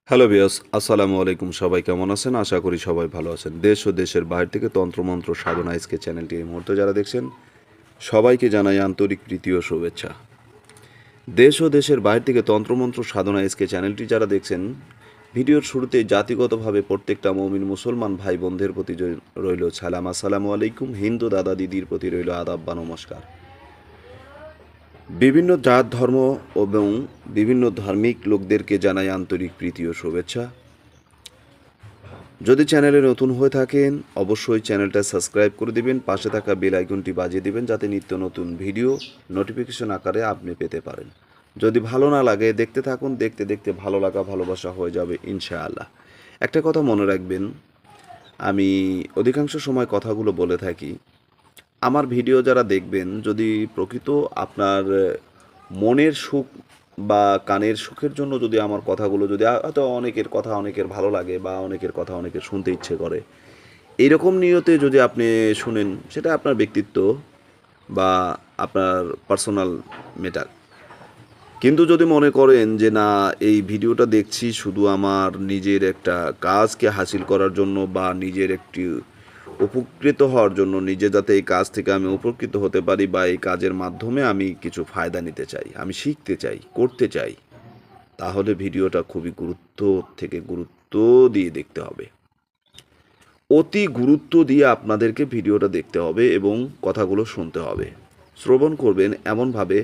Hello viewers, আসসালামু আলাইকুম। সবাই কেমন আছেন? আশা করি সবাই ভালো আছেন। দেশ ও দেশের বাইরে থেকে তন্ত্রমন্ত্র সাধনা আজকে চ্যানেলটি এই মুহূর্তে যারা দেখছেন সবাইকে জানাই আন্তরিক প্রীতি ও শুভেচ্ছা। দেশ ও দেশের বাইরে থেকে তন্ত্রমন্ত্র সাধনা আজকে চ্যানেলটি যারা দেখছেন, ভিডিওর শুরুতেই জাতিগতভাবে প্রত্যেকটা মুমিন মুসলমান ভাই বোনদের প্রতি রইল সালাম, আসসালামু আলাইকুম। হিন্দু দাদা দিদির প্রতি রইল আদাব বা নমস্কার। বিভিন্ন জাত ধর্ম এবং বিভিন্ন ধার্মিক লোকদেরকে জানাই আন্তরিক প্রীতি ও শুভেচ্ছা। যদি চ্যানেলে নতুন হয়ে থাকেন অবশ্যই চ্যানেলটা সাবস্ক্রাইব করে দিবেন, পাশে থাকা বেল আইকনটি বাজিয়ে দিবেন যাতে নিত্য নতুন ভিডিও নোটিফিকেশন আকারে আপনি পেতে পারেন। যদি ভালো না লাগে দেখতে থাকুন, দেখতে দেখতে ভালো লাগা ভালোবাসা হয়ে যাবে ইনশাআল্লাহ। একটা কথা মনে রাখবেন, আমি অধিকাংশ সময় কথাগুলো বলে থাকি, আমার ভিডিও যারা দেখবেন যদি প্রকৃত আপনার মনের সুখ বা কানের সুখের জন্য যদি আমার কথাগুলো যদি হয়তো অনেকের কথা অনেকের ভালো লাগে বা অনেকের কথা অনেকের শুনতে ইচ্ছে করে, এইরকম নিয়তে যদি আপনি শুনেন সেটা আপনার ব্যক্তিত্ব বা আপনার পার্সোনাল ম্যাটার। কিন্তু যদি মনে করেন যে না, এই ভিডিওটা দেখছি শুধু আমার নিজের একটা কাজকে হাসিল করার জন্য বা নিজের একটি উপকৃত হওয়ার জন্য, নিজে যাতে এই কাজ থেকে আমি উপকৃত হতে পারি বা এই কাজের মাধ্যমে আমি কিছু ফায়দা নিতে চাই, আমি শিখতে চাই, করতে চাই, তাহলে ভিডিওটা খুবই গুরুত্ব দিয়ে দেখতে হবে। অতি গুরুত্ব দিয়ে আপনাদেরকে ভিডিওটা দেখতে হবে এবং কথাগুলো শুনতে হবে। শ্রবণ করবেন এমনভাবে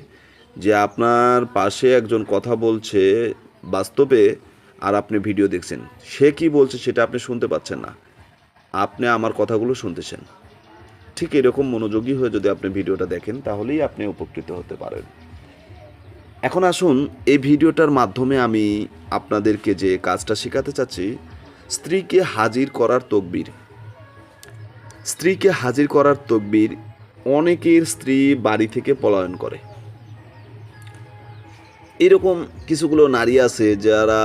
যে আপনার পাশে একজন কথা বলছে বাস্তবে, আর আপনি ভিডিও দেখছেন, সে কি বলছে সেটা আপনি শুনতে পাচ্ছেন না, আপনি আমার কথাগুলো শুনতেছেন। ঠিক এরকম মনোযোগী হয়ে যদি আপনি ভিডিওটা দেখেন তাহলেই আপনি উপকৃত হতে পারেন। এখন আসুন, এই ভিডিওটার মাধ্যমে আমি আপনাদেরকে যে কাজটা শেখাতে চাচ্ছি, স্ত্রীকে হাজির করার তকবির। স্ত্রীকে হাজির করার তকবির। অনেকের স্ত্রী বাড়ি থেকে পলায়ন করে। এরকম কিছুগুলো নারী আছে যারা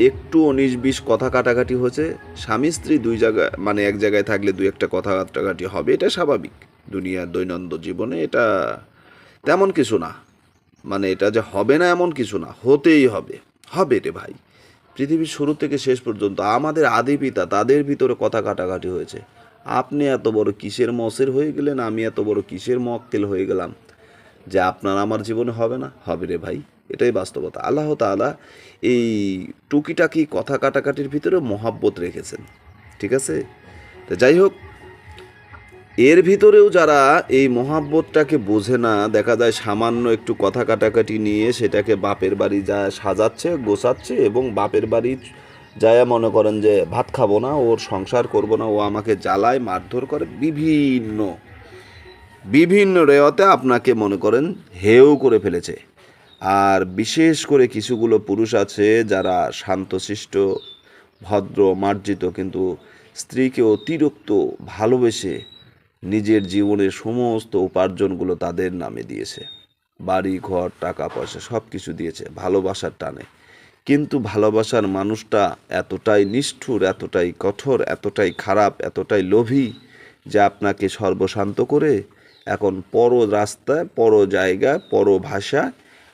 একটু 19-20 কথা কাটাকাটি হয়েছে, স্বামী স্ত্রী দুই জায়গায় মানে এক জায়গায় থাকলে দুই একটা কথা কাটাকাটি হবে, এটা স্বাভাবিক। দুনিয়ার দৈনন্দিন জীবনে এটা তেমন কিছু না, মানে এটা যে হবে না এমন কিছু না, হতেই হবে। হবে রে ভাই, পৃথিবীর শুরু থেকে শেষ পর্যন্ত আমাদের আদি পিতা তাদের ভিতরে কথা কাটাকাটি হয়েছে। আপনি এত বড় কিসের মসের হয়ে গেলেন, আমি এত বড় কিসের মক্কেল হয়ে গেলাম যে আপনার আমার জীবনে হবে না? হবে রে ভাই, এটাই বাস্তবতা। আল্লাহ তাআলা এই টুকিটাকি কথা কাটাকাটির ভিতরে মহাব্বত রেখেছেন, ঠিক আছে? তো যাই হোক, এর ভিতরেও যারা এই মহাব্বতটাকে বোঝে না, দেখা যায় সামান্য একটু কথা কাটাকাটি নিয়ে সেটাকে বাপের বাড়ি যায় সাজাচ্ছে গোছাচ্ছে এবং বাপের বাড়ি যায় মনে করেন যে ভাত খাবো না, ওর সংসার করব না, ও আমাকে জ্বালায় মারধর করে, বিভিন্ন বিভিন্ন রেওয়াতে আপনাকে মনে করেন হেও করে ফেলেছে। আর বিশেষ করে কিছুগুলো পুরুষ আছে যারা শান্তশিষ্ট ভদ্র মার্জিত, কিন্তু স্ত্রীকে অতিরিক্ত ভালোবেসে নিজের জীবনের সমস্ত উপার্জনগুলো তাদের নামে দিয়েছে, বাড়ি ঘর টাকা পয়সা সব কিছু দিয়েছে ভালোবাসার টানে। কিন্তু ভালোবাসার মানুষটা এতটাই নিষ্ঠুর, এতটাই কঠোর, এতটাই খারাপ, এতটাই লোভী যে আপনাকে সর্বশান্ত করে এখন পর রাস্তায় পর জায়গায় পর ভাষা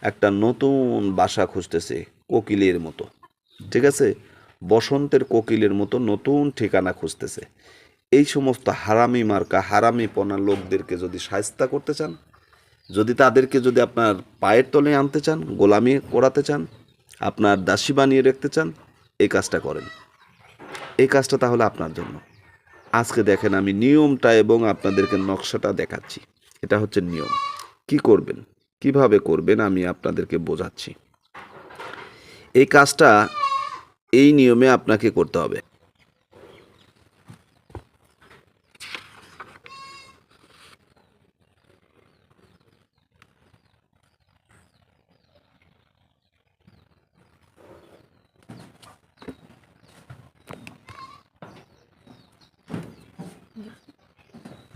একটা নতুন বাসা খুঁজতেছে, কোকিলের মতো, ঠিক আছে? বসন্তের কোকিলের মতো নতুন ঠিকানা খুঁজতেছে। এই সমস্ত হারামি মার্কা হারামি পনা লোকদেরকে যদি শায়েস্তা করতে চান, যদি তাদেরকে যদি আপনার পায়ের তলে আনতে চান, গোলামি করাতে চান, আপনার দাসী বানিয়ে রাখতে চান, এই কাজটা করেন। এই কাজটা তাহলে আপনার জন্য। আজকে দেখেন আমি নিয়মটা এবং আপনাদেরকে নকশাটা দেখাচ্ছি। এটা হচ্ছে নিয়ম। কি করবেন, কিভাবে করবেন আমি আপনাদেরকে বোঝাচ্ছি। এই কাজটা এই নিয়মে আপনাকে করতে হবে।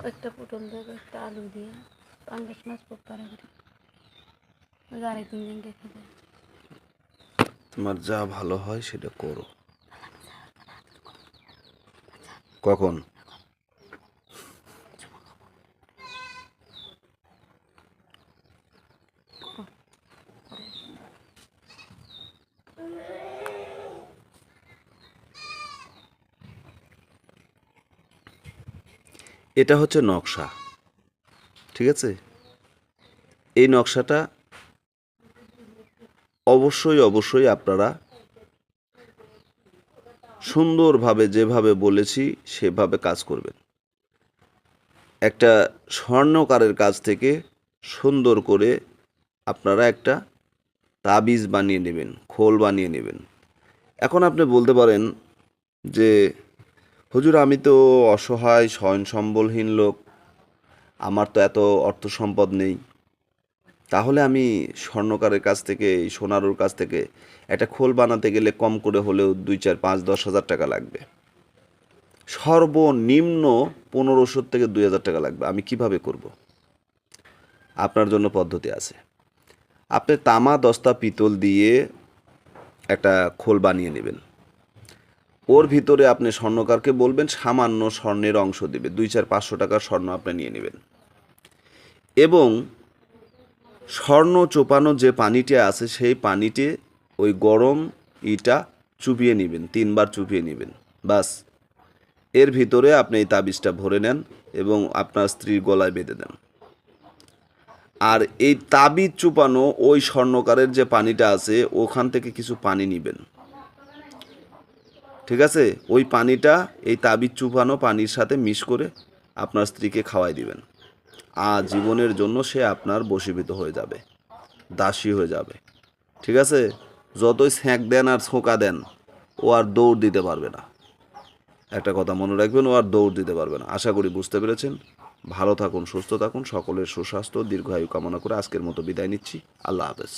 একটা পটল দেবে, একটা আলু দিয়ে পাঙ্গাস মাছ পড়তে আরেক দিন রেখে দেয়। তোমার যা ভালো হয় সেটা করো। কখন? এটা হচ্ছে নকশা, ঠিক আছে? এই নকশাটা অবশ্যই আপনারা সুন্দরভাবে যেভাবে বলেছি সেভাবে কাজ করবেন। একটা স্বর্ণকারের কাছ থেকে সুন্দর করে আপনারা একটা তাবিজ বানিয়ে নেবেন, খোল বানিয়ে নেবেন। এখন আপনি বলতে পারেন যে হুজুর, আমি তো অসহায় স্বয়ং সম্বলহীন লোক, আমার তো এত অর্থ সম্পদ নেই, তাহলে আমি স্বর্ণকারের কাছ থেকে, এই সোনারুর কাছ থেকে একটা খোল বানাতে গেলে কম করে হলেও 2, 4, 5, 10,000 টাকা লাগবে। সর্বনিম্ন 1500 থেকে 2000 টাকা লাগবে। আমি কিভাবে করব? আপনার জন্য পদ্ধতি আছে। আপনি তামা, দস্তা, পিতল দিয়ে একটা খোল বানিয়ে নেবেন। ওর ভিতরে আপনি স্বর্ণকারকে বলবেন সামান্য স্বর্ণের অংশ দিবে, 2, 4, 500 টাকার স্বর্ণ আপনি নিয়ে নেবেন এবং স্বর্ণ চোপানো যে পানিটা আছে সেই পানিতে ওই গরম ইটা চুপিয়ে নেবেন, 3 বার চুপিয়ে নেবেন। বাস, এর ভিতরে আপনি এই তাবিজটা ভরে নেন এবং আপনার স্ত্রীর গলায় বেঁধে দেন। আর এই তাবিজ চুপানো ওই স্বর্ণকারের যে পানিটা আছে ওখান থেকে কিছু পানি নেবেন, ঠিক আছে? ওই পানিটা এই তাবিজ চুপানো পানির সাথে মিশ করে আপনার স্ত্রীকে খাওয়াই দিবেন। আজীবনের জন্য সে আপনার বশীভূত হয়ে যাবে, দাসী হয়ে যাবে, ঠিক আছে? যতই ছ্যাঁক দেন আর ছোঁকা দেন, ও আর দৌড় দিতে পারবে না। একটা কথা মনে রাখবেন, ও আর দৌড় দিতে পারবে না। আশা করি বুঝতে পেরেছেন। ভালো থাকুন, সুস্থ থাকুন, সকলের সুস্বাস্থ্য দীর্ঘায়ু কামনা করে আজকের মতো বিদায় নিচ্ছি। আল্লাহ হাফেজ।